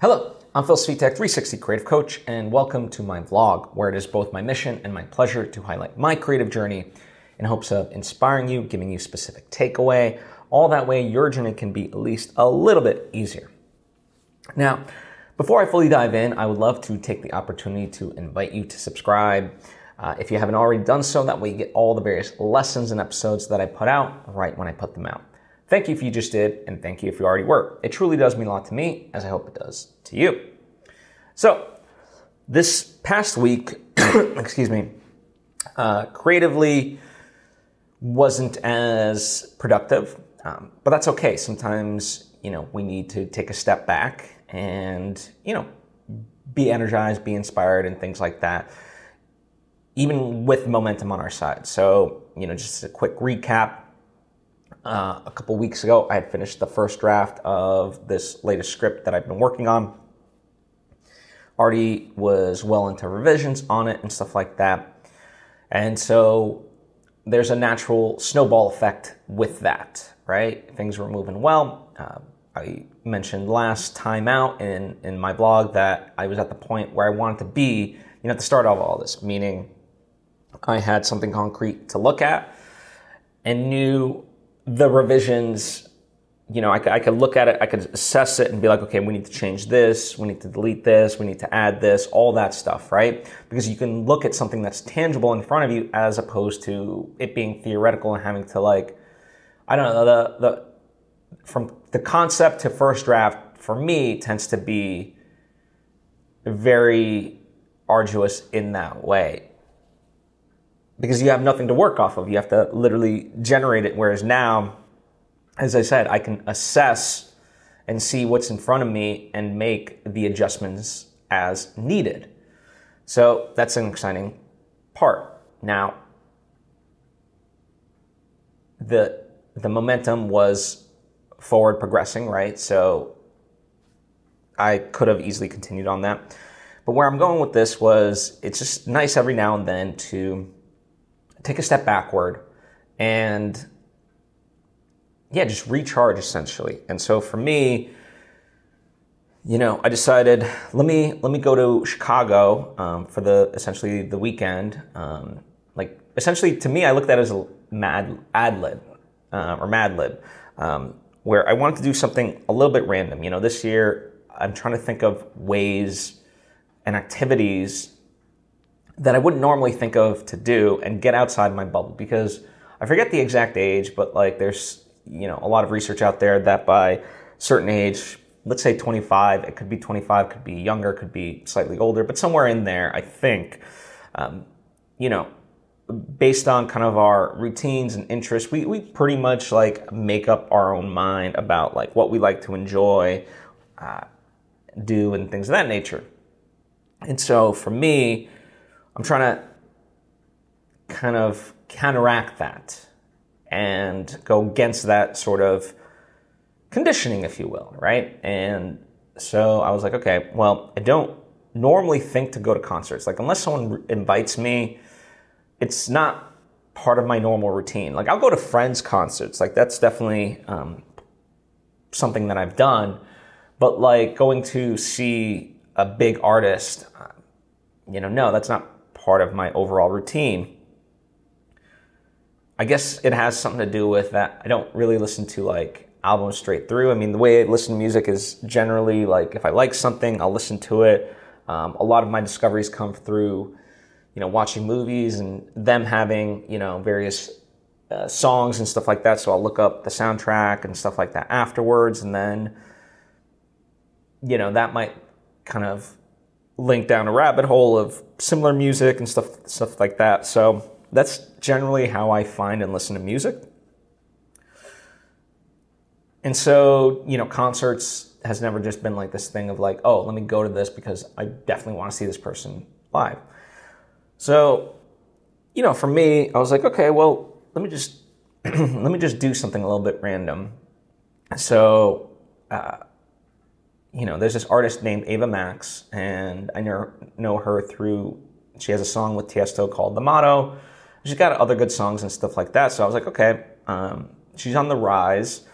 Hello, I'm Svitek, 360 Creative Coach, and welcome to my vlog, where it is both my mission and my pleasure to highlight my creative journey in hopes of inspiring you, giving you specific takeaway, all that way your journey can be at least a little bit easier. Now, before I fully dive in, I would love to take the opportunity to invite you to subscribe. If you haven't already done so, that way you get all the various lessons and episodes that I put out right when I put them out. Thank you if you just did, and thank you if you already were. It truly does mean a lot to me, as I hope it does to you. So, this past week, creatively wasn't as productive, but that's okay. Sometimes, we need to take a step back and, be energized, be inspired, and things like that, even with momentum on our side. So, just a quick recap. A couple weeks ago, I had finished the first draft of this latest script that I've been working on. Already was well into revisions on it and stuff like that. And so there's a natural snowball effect with that, right? Things were moving well. I mentioned last time out in my blog that I was at the point where I wanted to be, at the start of all this, meaning I had something concrete to look at and knew the revisions, I could look at it, I could assess it and be like, okay, we need to change this, we need to delete this, we need to add this, all that stuff, right? Because you can look at something that's tangible in front of you as opposed to it being theoretical and having to from the concept to first draft for me tends to be very arduous in that way. Because you have nothing to work off of. You have to literally generate it. Whereas now, as I said, I can assess and see what's in front of me and make the adjustments as needed. So that's an exciting part. Now, the momentum was forward progressing, right? So I could have easily continued on that. But where I'm going with this was, it's just nice every now and then to take a step backward and just recharge essentially. And so for me, I decided let me go to Chicago for essentially the weekend. Essentially to me, I looked at it as a Mad Lib, where I wanted to do something a little bit random. This year I'm trying to think of ways and activities that I wouldn't normally think of to do and get outside my bubble, because I forget the exact age, but there's, a lot of research out there that by a certain age, let's say 25, it could be 25, could be younger, could be slightly older, but somewhere in there, I think, based on kind of our routines and interests, we pretty much make up our own mind about what we like to enjoy, do and things of that nature. And so for me, I'm trying to kind of counteract that and go against that sort of conditioning, if you will, right? And so I was like, okay, well, I don't normally think to go to concerts. Unless someone invites me, it's not part of my normal routine. I'll go to friends' concerts. That's definitely something that I've done. But going to see a big artist, no, that's not part of my overall routine. I guess it has something to do with that I don't really listen to albums straight through. I mean, the way I listen to music is generally if I like something, I'll listen to it. A lot of my discoveries come through, watching movies and them having, various songs and stuff like that. So I'll look up the soundtrack and stuff like that afterwards. And then, that might kind of link down a rabbit hole of similar music and stuff like that. So that's generally how I find and listen to music. And so, concerts has never just been this thing of oh, let me go to this because I definitely want to see this person live. So, for me, I was like, okay, well, let me just do something a little bit random. So, there's this artist named Ava Max, and I know her through, she has a song with Tiesto called The Motto. She's got other good songs and stuff like that. So I was like, okay, she's on the rise.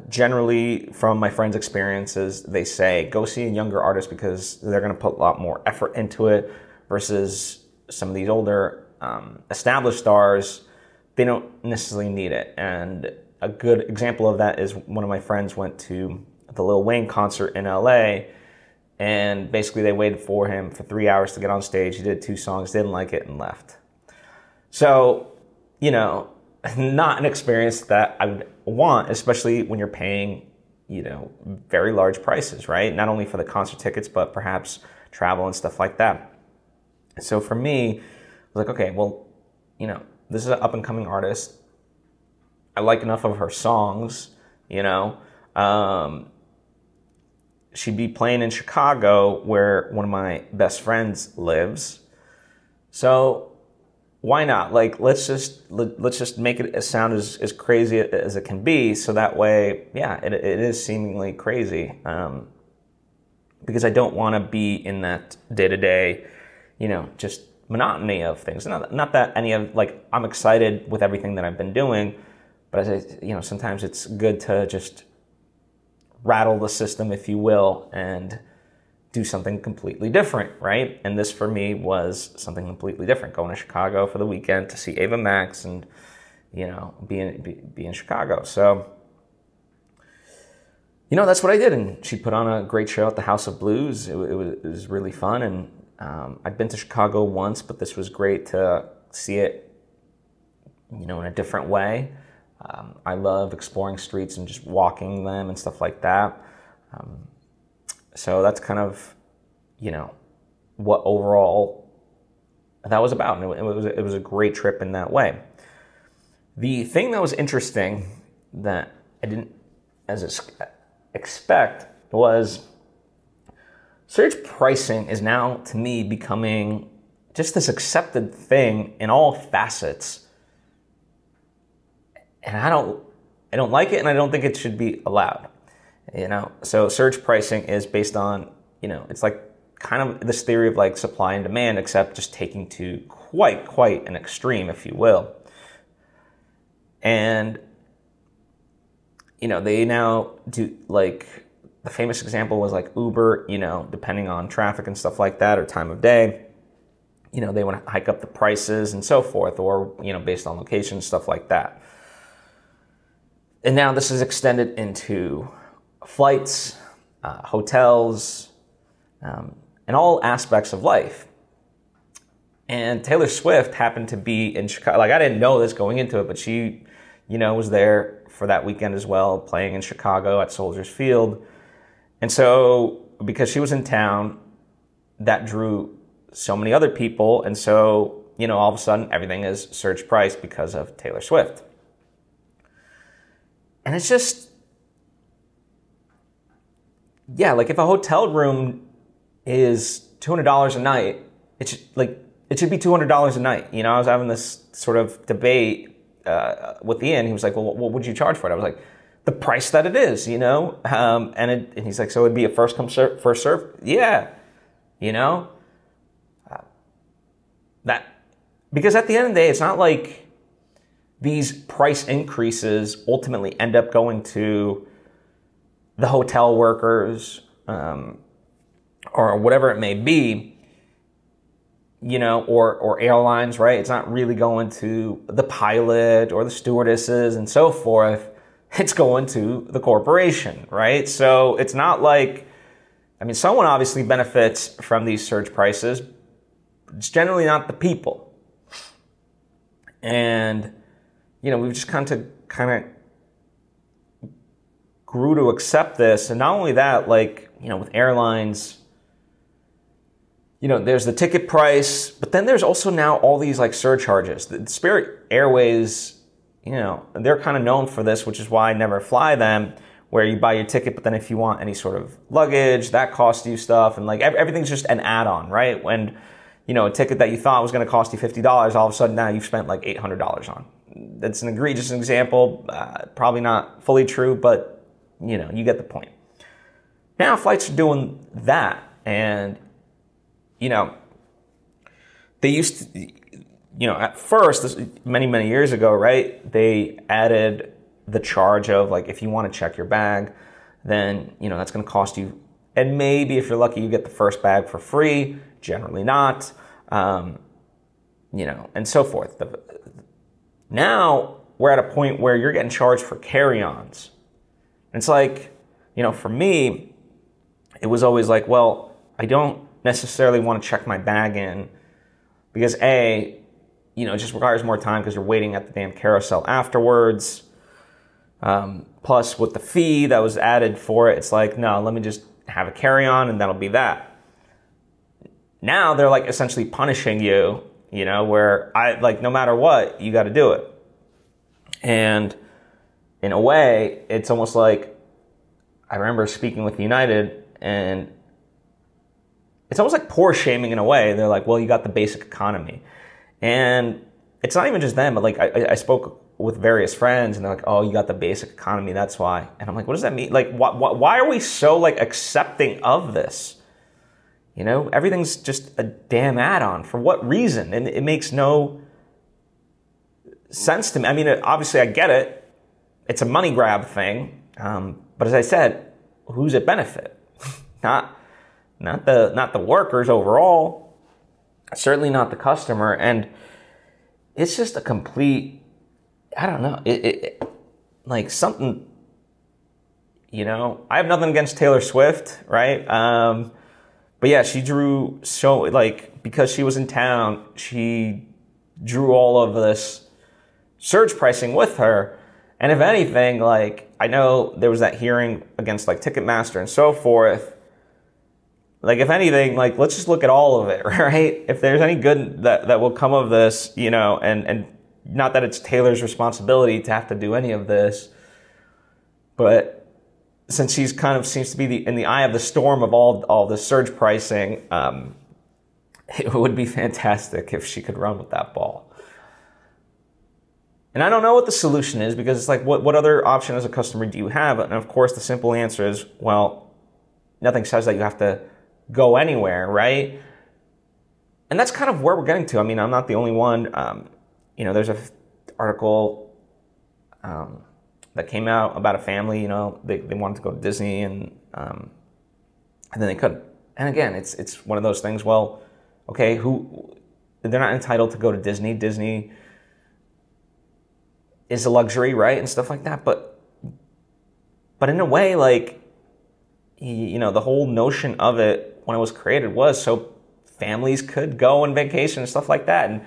Generally, from my friends' experiences, they say go see a younger artist because they're going to put a lot more effort into it versus some of these older established stars. They don't necessarily need it. And a good example of that is one of my friends went to the Lil Wayne concert in LA, and basically they waited for him for 3 hours to get on stage. He did 2 songs, didn't like it, and left. So, not an experience that I would want, especially when you're paying, very large prices, right? Not only for the concert tickets, but perhaps travel and stuff like that. So for me, I was like, okay, well, this is an up-and-coming artist. I like enough of her songs, she'd be playing in Chicago where one of my best friends lives. So why not? Like, let's just make it sound as crazy as it can be. So that way, yeah, it is seemingly crazy. Because I don't want to be in that day-to-day, just monotony of things. Not that any of, like, I'm excited with everything that I've been doing, but as I, sometimes it's good to just rattle the system, if you will, and do something completely different, right? And this for me was something completely different, going to Chicago for the weekend to see Ava Max and, be in Chicago. So, that's what I did. And she put on a great show at the House of Blues. It was really fun. And I'd been to Chicago once, but this was great to see it, in a different way. I love exploring streets and just walking them and stuff like that. So that's kind of, what overall that was about. And it was a great trip in that way. The thing that was interesting that I didn't expect was surge pricing is now, to me, becoming just this accepted thing in all facets. And I don't like it, and I don't think it should be allowed. So surge pricing is based on, it's like kind of this theory of like supply and demand, except just taking to quite an extreme, if you will. And, they now do, like, the famous example was like Uber, depending on traffic and stuff like that or time of day, they want to hike up the prices and so forth, or, based on location, stuff like that. And now this is extended into flights, hotels, and all aspects of life. And Taylor Swift happened to be in Chicago. Like, I didn't know this going into it, but she, was there for that weekend as well, playing in Chicago at Soldier Field. And so, because she was in town, that drew so many other people. And so, all of a sudden, everything is surge price because of Taylor Swift. And it's just, yeah, like if a hotel room is $200 a night, it should be $200 a night. I was having this sort of debate with Ian. He was like, well, what would you charge for it? I was like, the price that it is, and he's like, so it'd be a first come, first serve? Yeah, that, because at the end of the day, it's not like these price increases ultimately end up going to the hotel workers, or whatever it may be, or airlines, right? It's not really going to the pilot or the stewardesses and so forth. It's going to the corporation, right? So it's not like, someone obviously benefits from these surge prices. It's generally not the people. And we've just kind of grew to accept this. And not only that, like, with airlines, there's the ticket price, but then there's also now all these like surcharges. The Spirit Airways, they're kind of known for this, which is why I never fly them, where you buy your ticket, but then if you want any sort of luggage, that costs you stuff. And like everything's just an add-on, right? When, a ticket that you thought was going to cost you $50, all of a sudden now you've spent like $800 on. That's an egregious example, probably not fully true, but, you get the point. Now flights are doing that, and, they used to, at first, many years ago, right, they added the charge of like, if you want to check your bag, then, you know, that's going to cost you. And maybe if you're lucky, you get the first bag for free, generally not, you know, and so forth. Now we're at a point where you're getting charged for carry-ons. It's like, you know, for me, it was always like, well, I don't necessarily want to check my bag in because A, you know, it just requires more time because you're waiting at the damn carousel afterwards. Plus with the fee that was added for it, it's like, no, let me just have a carry-on and that'll be that. Now they're like essentially punishing you, you know, where no matter what, you got to do it. And in a way, it's almost like, I remember speaking with United, and it's almost like poor shaming in a way. They're like, well, you got the basic economy. And it's not even just them, but like I spoke with various friends and they're like, oh, you got the basic economy, that's why. And I'm like, what does that mean? Like, why are we so like accepting of this? You know, everything's just a damn add-on. For what reason? And it makes no sense to me. I mean, obviously I get it. It's a money grab thing. But as I said, who's it benefit? not the workers overall. Certainly not the customer. And it's just a complete, I don't know, like something, you know, I have nothing against Taylor Swift, right? But yeah, she drew so, like, because she was in town, she drew all of this surge pricing with her. And if anything, like, I know there was that hearing against like Ticketmaster and so forth. Like, if anything, like, let's just look at all of it, right? If there's any good that will come of this, you know, and not that it's Taylor's responsibility to have to do any of this, but since she's kind of seems to be in the eye of the storm of all this surge pricing, it would be fantastic if she could run with that ball. And I don't know what the solution is, because it's like, what other option as a customer do you have? And of course, the simple answer is, well, nothing says that you have to go anywhere, right? And that's kind of where we're getting to. I mean, I'm not the only one. You know, there's an article that came out about a family, you know, they wanted to go to Disney and then they couldn't. And again, it's one of those things, well, okay, they're not entitled to go to Disney. Disney is a luxury, right? And stuff like that. But in a way, like, you know, the whole notion of it when it was created was so families could go on vacation and stuff like that. And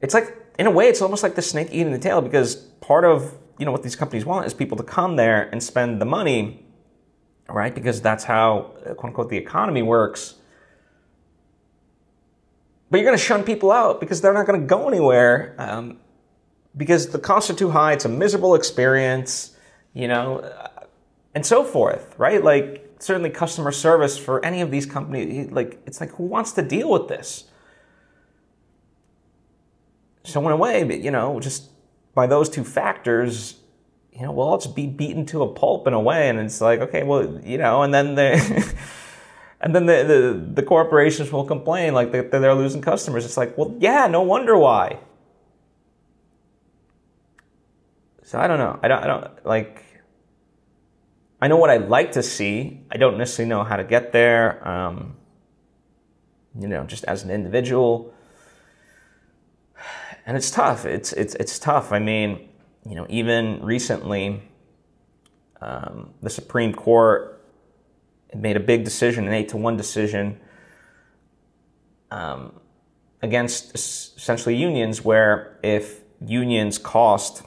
it's like, in a way, it's almost like the snake eating the tail, because part of, you know, what these companies want is people to come there and spend the money, right? Because that's how, quote unquote, the economy works. But you're going to shun people out because they're not going to go anywhere, because the costs are too high. It's a miserable experience, you know, and so forth, right? Like, certainly customer service for any of these companies, like, it's like, who wants to deal with this? So in a way, you know, just by those two factors, you know, we'll all just be beaten to a pulp in a way. And it's like, okay, well, you know, and then the corporations will complain like they're losing customers. It's like, well, yeah, no wonder why. So I don't know. I don't like, I know what I'd like to see. I don't necessarily know how to get there. You know, just as an individual. And it's tough. It's tough. I mean, you know, even recently, the Supreme Court made a big decision, an 8-1 decision, against essentially unions, where if unions cost,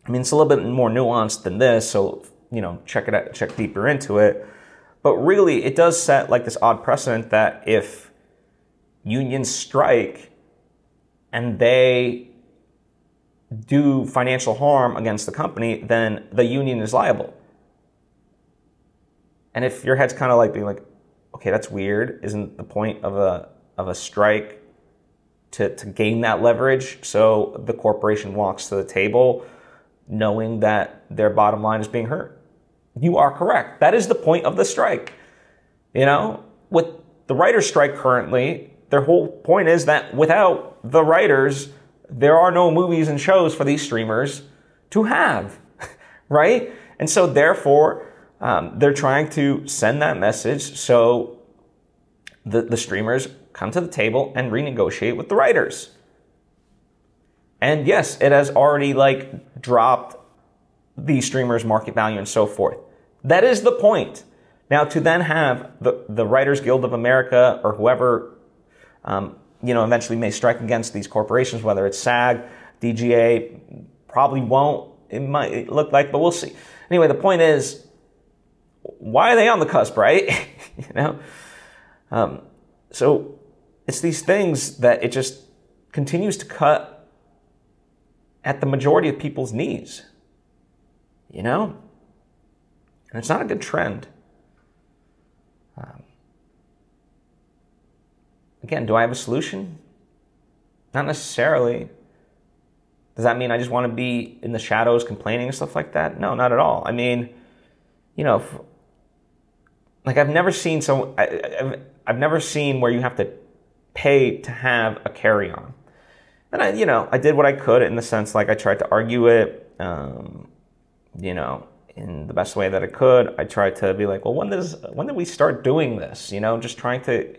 I mean, it's a little bit more nuanced than this, so, you know, check it out, check deeper into it. But really, it does set like this odd precedent that if unions strike and they do financial harm against the company, then the union is liable. And if your head's kind of like being like, okay, that's weird. Isn't the point of a strike to gain that leverage? So the corporation walks to the table knowing that their bottom line is being hurt. You are correct. That is the point of the strike. You know, with the writer's strike currently, their whole point is that without the writers, there are no movies and shows for these streamers to have. right? And so therefore, they're trying to send that message so the streamers come to the table and renegotiate with the writers. And yes, it has already like dropped the streamers' market value and so forth. That is the point. Now, to then have the Writers Guild of America or whoever, eventually may strike against these corporations, whether it's SAG, DGA, probably won't. It might look like, but we'll see. Anyway, the point is, why are they on the cusp, right? So it's these things that it just continues to cut at the majority of people's knees, and it's not a good trend. Again, do I have a solution? Not necessarily. Does that mean I just want to be in the shadows complaining and stuff like that? No, not at all. I mean, I've never seen I've never seen where you have to pay to have a carry-on. And I did what I could in the sense, like, I tried to argue it, in the best way that I could. I tried to be like, well, when did we start doing this? Just trying to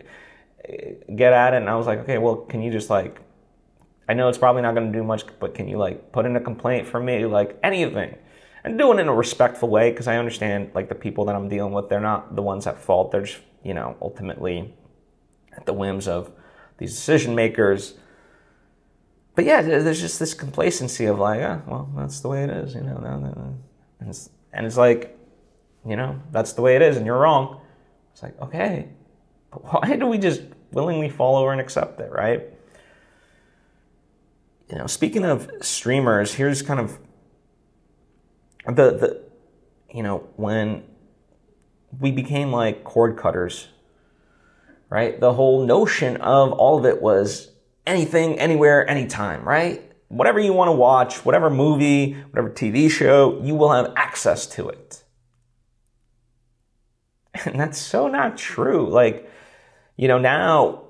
get at it. And I was like, okay, well, can you just like, I know it's probably not going to do much, but can you like put in a complaint for me, like anything, and do it in a respectful way? Because I understand like the people that I'm dealing with, they're not the ones at fault. They're just, ultimately at the whims of these decision makers. But yeah, there's just this complacency of like, well, that's the way it is, and it's like, that's the way it is, and you're wrong. It's like, okay, but why do we just willingly fall over and accept it, right? Speaking of streamers, here's kind of when we became like cord cutters, right? The whole notion of all of it was anything, anywhere, anytime, right? Whatever you want to watch, whatever movie, whatever TV show, you will have access to it. And that's so not true. Like, now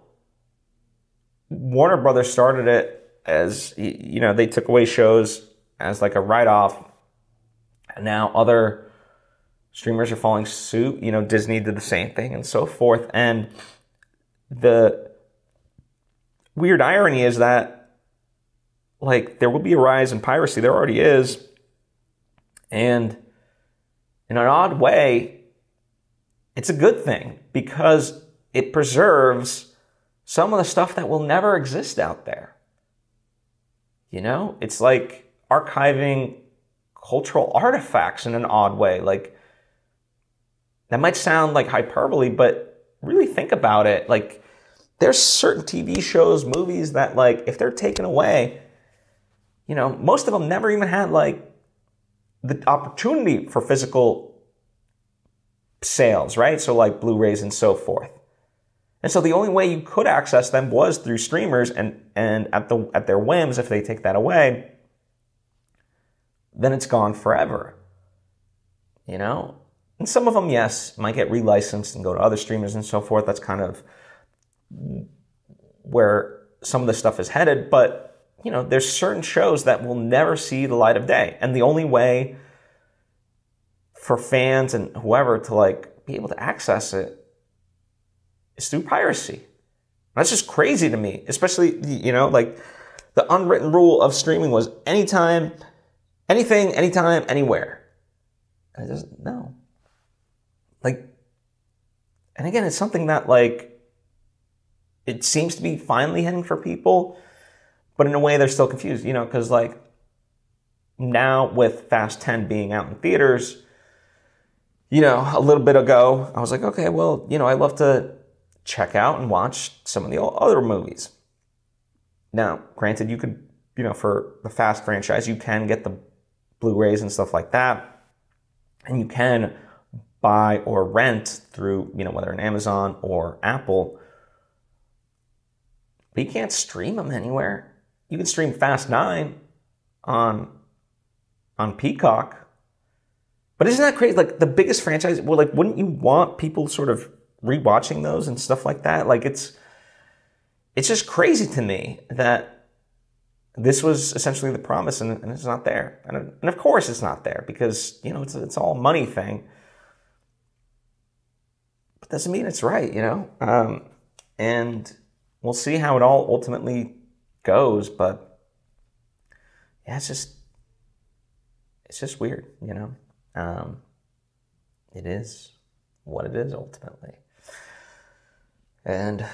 Warner Brothers started it as, they took away shows as like a write-off. And now other streamers are following suit. Disney did the same thing and so forth. And the weird irony is that, like, there will be a rise in piracy. There already is. And in an odd way, it's a good thing because it preserves some of the stuff that will never exist out there. It's like archiving cultural artifacts in an odd way. Like, that might sound like hyperbole, but really think about it. Like, there's certain TV shows, movies that, like, if they're taken away, most of them never even had, like, the opportunity for physical sales, right? So, like, Blu-rays and so forth. And so the only way you could access them was through streamers, and at their whims, if they take that away, then it's gone forever. And some of them, yes, might get relicensed and go to other streamers and so forth. That's kind of where some of the stuff is headed. But, there's certain shows that will never see the light of day. And the only way for fans and whoever to, like, be able to access it is through piracy. That's just crazy to me, especially, like, the unwritten rule of streaming was anytime, anything, anytime, anywhere. And it doesn't, no. Like, and again, it's something that, like, it seems to be finally hitting for people, but in a way they're still confused, because, like, now with Fast 10 being out in theaters, a little bit ago, I was like, okay, well, I love to check out and watch some of the other movies. Now, granted, you could, for the Fast franchise, you can get the Blu-rays and stuff like that, and you can buy or rent through, whether an Amazon or Apple, but you can't stream them anywhere. You can stream Fast 9 on Peacock, but isn't that crazy? Like, the biggest franchise, well, like, wouldn't you want people sort of rewatching those and stuff like that? Like, it's just crazy to me that this was essentially the promise, and it's not there. And of course it's not there, because, you know, it's all a money thing. But doesn't mean it's right, you know? And we'll see how it all ultimately goes, but yeah, it's just weird, you know? It is what it is ultimately. And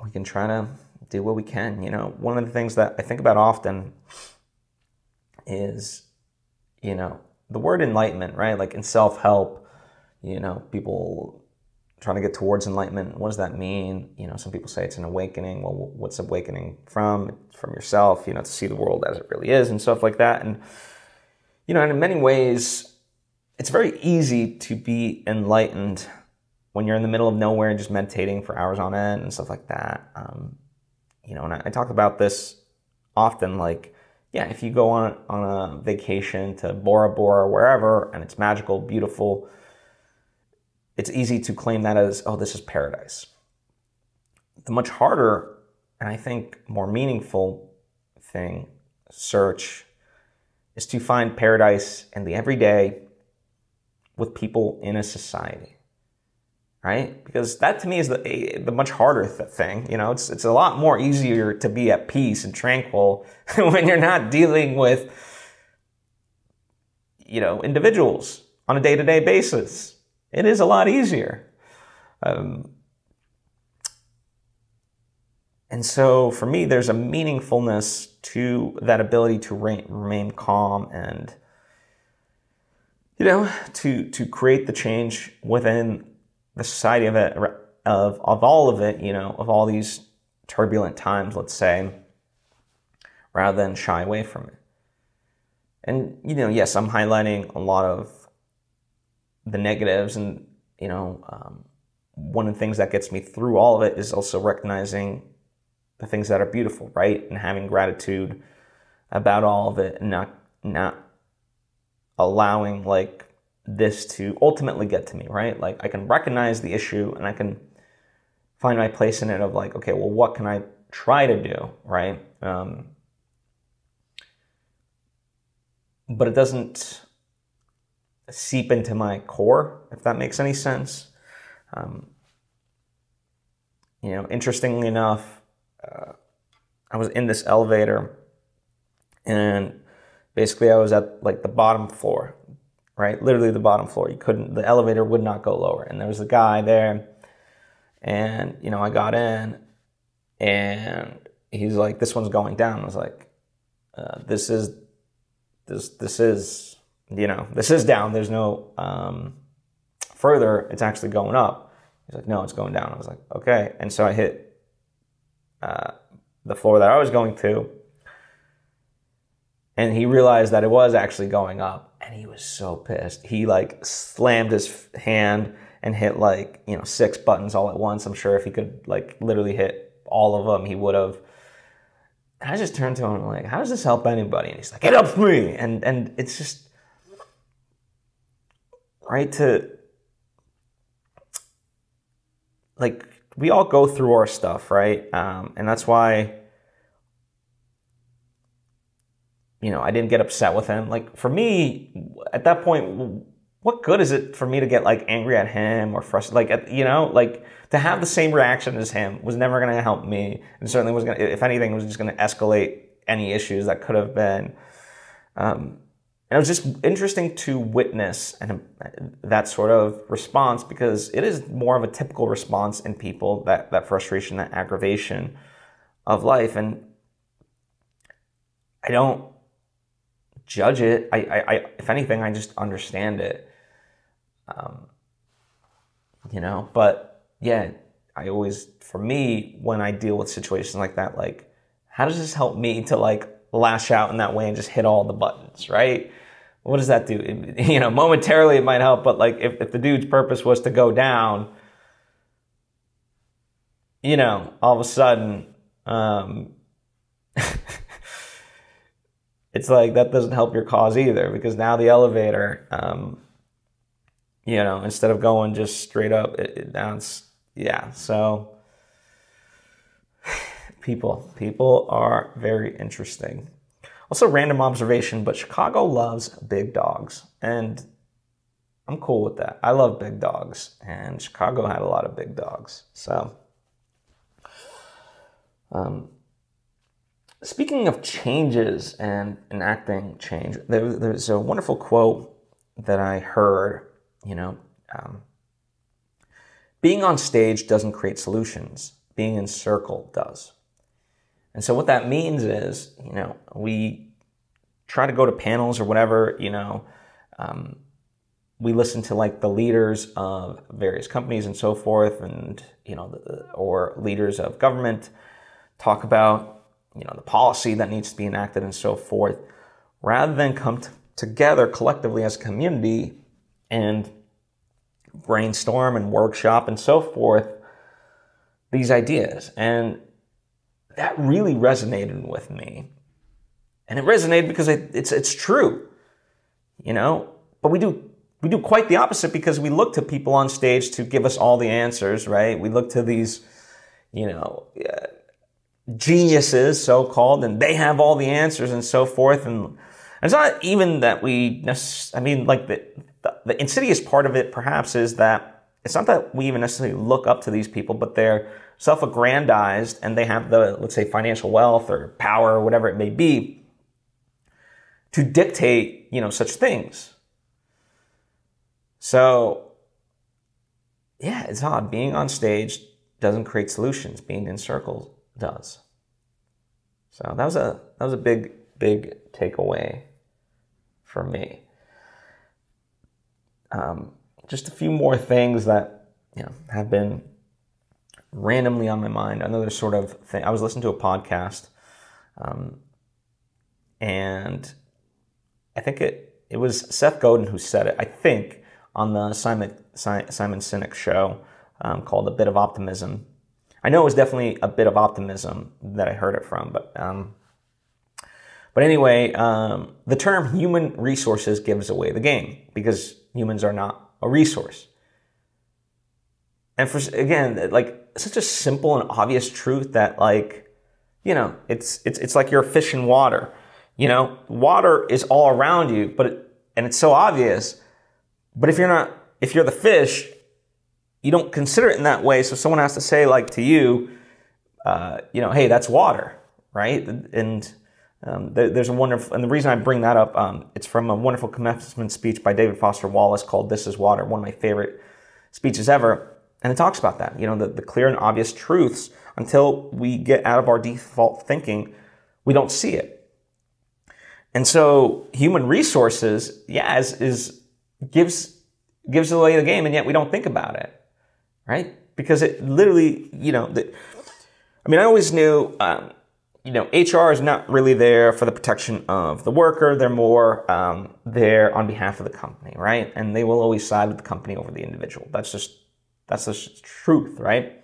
we can try to do what we can. You know, one of the things that I think about often is, you know, the word enlightenment, right? Like in self-help, you know, people trying to get towards enlightenment. What does that mean? You know, some people say it's an awakening. Well, what's awakening from? From yourself, you know, to see the world as it really is and stuff like that. And, you know, and in many ways, it's very easy to be enlightened when you're in the middle of nowhere just meditating for hours on end and stuff like that. You know, and I talk about this often, like, yeah, if you go on a vacation to Bora Bora or wherever, and it's magical, beautiful, it's easy to claim that as, oh, this is paradise. The much harder, and I think more meaningful search, is to find paradise in the everyday with people in a society. Right? Because that to me is the much harder thing. You know, it's a lot more easier to be at peace and tranquil when you're not dealing with, you know, individuals on a day-to-day basis. It is a lot easier. And so for me, there's a meaningfulness to that ability to remain calm and, you know, to create the change within the society of all of it, you know, of all these turbulent times, let's say, rather than shy away from it. And, you know, yes, I'm highlighting a lot of the negatives, and, you know, one of the things that gets me through all of it is also recognizing the things that are beautiful, right? And having gratitude about all of it, and not allowing, like, this to ultimately get to me, right? Like, I can recognize the issue and I can find my place in it of, like, okay, well, what can I try to do, right? But it doesn't seep into my core, if that makes any sense. You know, interestingly enough, I was in this elevator, and basically I was at, like, the bottom floor, right? Literally the bottom floor. The elevator would not go lower. And there was a guy there, and, you know, I got in, and he's like, this one's going down. I was like, this is, you know, this is down. There's no further. It's actually going up. He's like, no, it's going down. I was like, okay. And so I hit the floor that I was going to, and he realized that it was actually going up. And he was so pissed. He, like, slammed his hand and hit, like, you know, 6 buttons all at once. I'm sure if he could, like, literally hit all of them, he would have. And I just turned to him and I'm like, how does this help anybody? And he's like, it helps me. And it's just, right, to, like, we all go through our stuff, right? And that's why, you know, I didn't get upset with him. Like, for me, at that point, what good is it for me to get, like, angry at him or frustrated? Like, you know, like, to have the same reaction as him was never going to help me. And certainly was going to, if anything, was just going to escalate any issues that could have been. And it was just interesting to witness that sort of response, because it is more of a typical response in people, that frustration, that aggravation of life. And I don't judge it. I if anything, I just understand it. You know, but yeah, for me, when I deal with situations like that, like, how does this help me to, like, lash out in that way and just hit all the buttons, right? What does that do? You know, momentarily it might help, but, like, if the dude's purpose was to go down, you know, all of a sudden, it's like, that doesn't help your cause either, because now the elevator, you know, instead of going just straight up, now it's, yeah. So People are very interesting. Also, random observation, but Chicago loves big dogs, and I'm cool with that. I love big dogs, and Chicago had a lot of big dogs. So, speaking of changes and enacting change, there's a wonderful quote that I heard, being on stage doesn't create solutions. Being in circle does. And so what that means is, we try to go to panels or whatever, we listen to like the leaders of various companies and so forth, and, or leaders of government talk about, the policy that needs to be enacted and so forth, rather than come together collectively as a community and brainstorm and workshop and so forth these ideas. And that really resonated with me. And it resonated because it's true, but we do quite the opposite, because we look to people on stage to give us all the answers, right? We look to these, geniuses, so-called, and they have all the answers and so forth. And it's not even that the insidious part of it perhaps is that it's not that we even necessarily look up to these people, but they're self-aggrandized and they have the, let's say, financial wealth or power or whatever it may be to dictate, such things. So, yeah, it's odd. Being on stage doesn't create solutions. Being in circles does. So that was a big takeaway for me. Just a few more things that have been randomly on my mind. Another sort of thing. I was listening to a podcast, and I think it was Seth Godin who said it. I think on the Simon Sinek show, called "A Bit of Optimism." I know it was definitely a bit of optimism that I heard it from, but anyway, the term human resources gives away the game, because humans are not a resource. And again, like, such a simple and obvious truth that, like, it's like you're a fish in water. Water is all around you, and it's so obvious. But if you're the fish, you don't consider it in that way. So someone has to say, like, to you, hey, that's water, right? And there's a wonderful, and the reason I bring that up, it's from a wonderful commencement speech by David Foster Wallace called "This is Water," one of my favorite speeches ever. And it talks about that, the clear and obvious truths. Until we get out of our default thinking, we don't see it. And so human resources, gives away the game, and yet we don't think about it. Right? Because it literally, I always knew, HR is not really there for the protection of the worker. They're more there on behalf of the company, right? And they will always side with the company over the individual. That's just truth, right?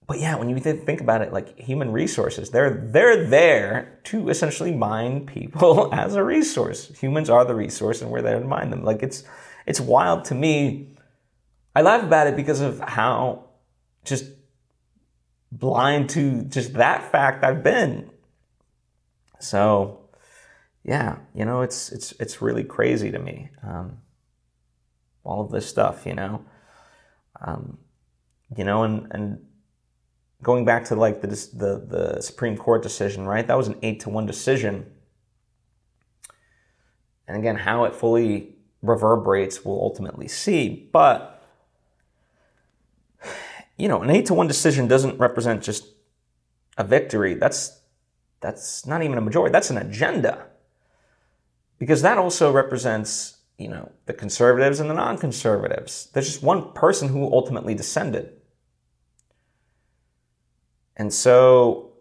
But yeah, when you think about it, like, human resources, they're there to essentially mine people as a resource. Humans are the resource, and we're there to mine them. Like, it's wild to me. I laugh about it because of how just blind to just that fact I've been. So, yeah, it's really crazy to me. All of this stuff, and going back to, like, the Supreme Court decision, right? That was an 8-1 decision. And again, how it fully reverberates, we'll ultimately see. But an 8-1 decision doesn't represent just a victory. That's not even a majority. That's an agenda. Because that also represents, the conservatives and the non-conservatives. There's just one person who ultimately dissented. And so,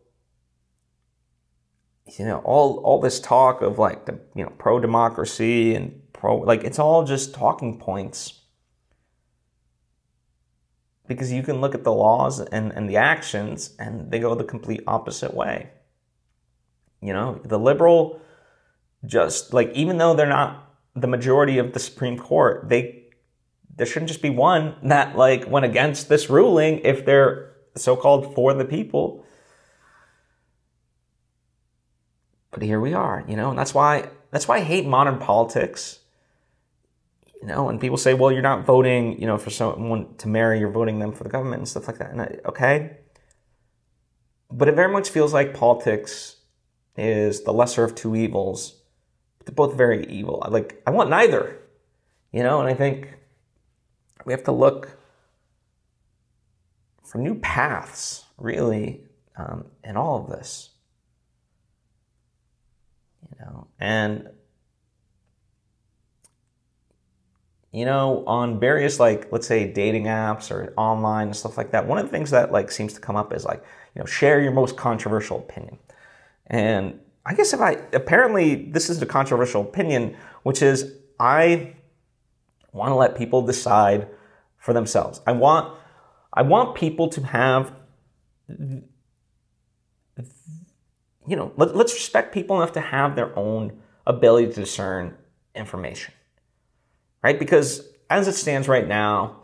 all this talk of, like, the, pro-democracy and it's all just talking points. Because you can look at the laws and the actions, and they go the complete opposite way. The liberal, just, like, even though they're not the majority of the Supreme Court, there shouldn't just be one that, like, went against this ruling if they're so-called for the people. But here we are, and that's why I hate modern politics. When people say, well, you're not voting, for someone to marry, you're voting them for the government and stuff like that. And okay. But it very much feels like politics is the lesser of two evils. They're both very evil. I want neither, and I think we have to look for new paths, really, in all of this. And on various, let's say dating apps or online and stuff like that, one of the things that seems to come up is share your most controversial opinion. And I guess apparently this is the controversial opinion, which is I want to let people decide for themselves. I want people to have, let's respect people enough to have their own ability to discern information. Right? Because as it stands right now,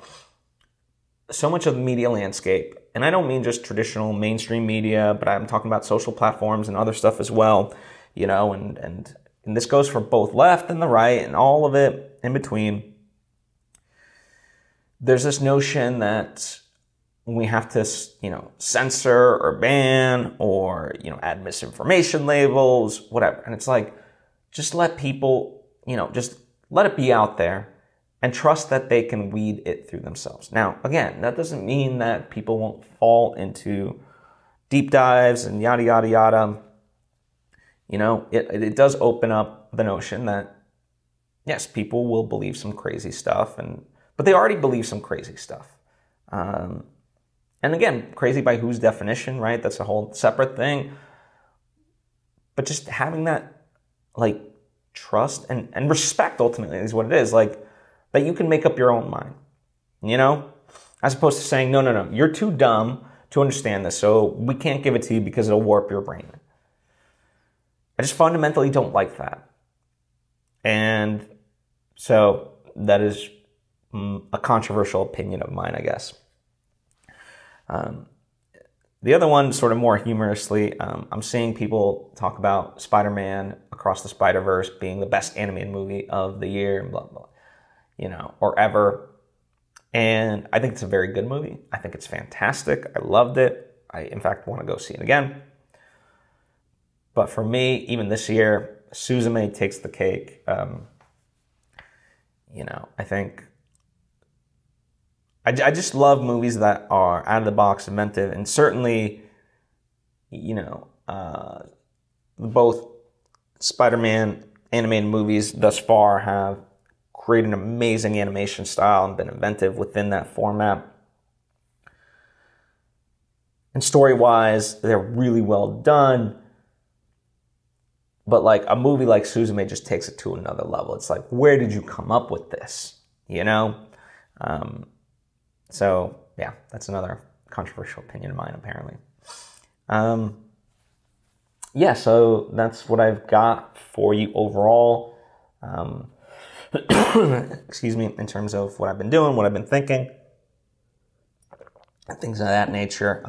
so much of the media landscape, and I don't mean just traditional mainstream media, but I'm talking about social platforms and other stuff as well, and this goes for both left and the right and all of it in between. There's this notion that we have to, censor or ban or, add misinformation labels, whatever. And it's just let people, just let it be out there and trust that they can weed it through themselves. Now, again, that doesn't mean that people won't fall into deep dives and yada, yada, yada. It does open up the notion that, yes, people will believe some crazy stuff, but they already believe some crazy stuff. And again, crazy by whose definition, right? That's a whole separate thing. But just having that, trust and respect ultimately is what it is. That you can make up your own mind, as opposed to saying, no, you're too dumb to understand this, so we can't give it to you because it'll warp your brain. I just fundamentally don't like that. And so that is a controversial opinion of mine, I guess. The other one, sort of more humorously, I'm seeing people talk about Spider-Man Across the Spider-Verse being the best animated movie of the year, and blah, blah, or ever. And I think it's a very good movie. I think it's fantastic. I loved it. I, in fact, want to go see it again. But for me, even this year, Suzume takes the cake. I think I just love movies that are out of the box, inventive, and certainly, both Spider-Man animated movies thus far have created an amazing animation style and been inventive within that format. And story-wise, they're really well done. But a movie like Suzume just takes it to another level. It's where did you come up with this? So, yeah, that's another controversial opinion of mine, apparently. So that's what I've got for you overall. Excuse me, in terms of what I've been doing, what I've been thinking, things of that nature.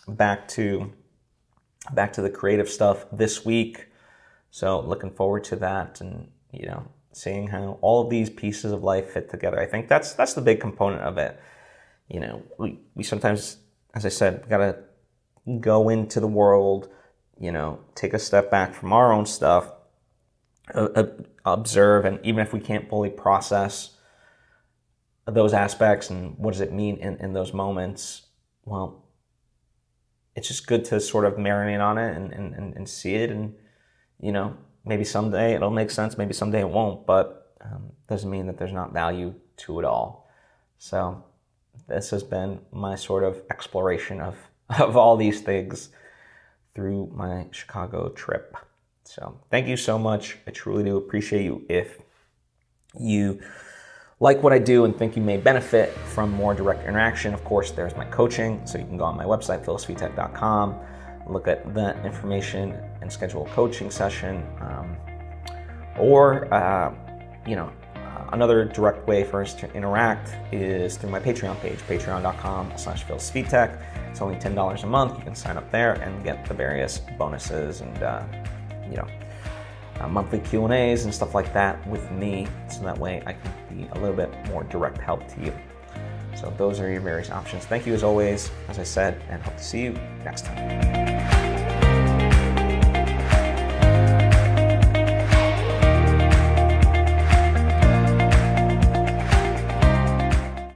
Back to the creative stuff this week. So looking forward to that and, seeing how all of these pieces of life fit together. I think that's the big component of it. We sometimes, as I said, got to go into the world, take a step back from our own stuff, observe, and even if we can't fully process those aspects and what does it mean in those moments, well, it's just good to sort of marinate on it and see it, and maybe someday it'll make sense, maybe someday it won't, but doesn't mean that there's not value to it all. So this has been my sort of exploration of all these things through my Chicago trip. So thank you so much. I truly do appreciate you. If you like what I do and think you may benefit from more direct interaction, of course, there's my coaching. So you can go on my website, philsvitek.com, look at that information and schedule a coaching session. Another direct way for us to interact is through my Patreon page, patreon.com/PhilSvitek. It's only $10 a month. You can sign up there and get the various bonuses and monthly Q&As and stuff like that with me, so that way I can be a little bit more direct help to you. So those are your various options. Thank you as always, as I said, and hope to see you next time.